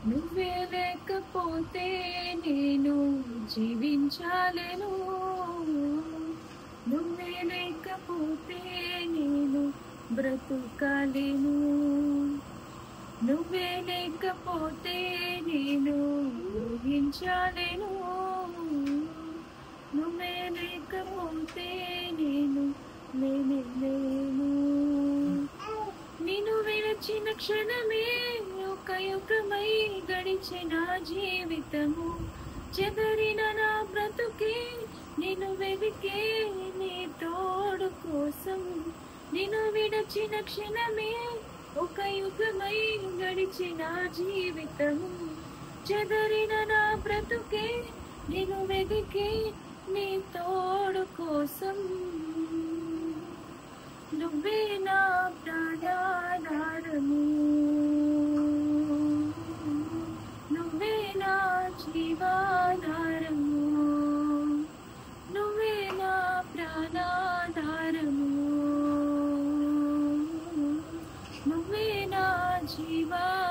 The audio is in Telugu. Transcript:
నువ్వే లేకపోతే నేను జీవించలేను. నువ్వే లేకపోతే నేను బ్రతుకలేను. నువ్వే లేకపోతే నేను ఊహించలేను. నువ్వే లేకపోతే నేను లేను. నిన్ను విడిచిన క్షణమే ఒక యుగమై గడిచిన జీవితము. చెదరిన నా బ్రతుకే నిన్ను వెదికే నీ తోడు కోసం. నిన్ను విడిచిన క్షణమే ఒక యుగమై గడిచిన జీవితము. చెదరిన నా బ్రతుకే నిన్ను వెదికే నీ తోడు కోసం. నువ్వే నా ప్రాణాధారము. నువ్వే నా జీవాధారము. నువ్వే నా ప్రాణాధారము. నువ్వే నా జీవా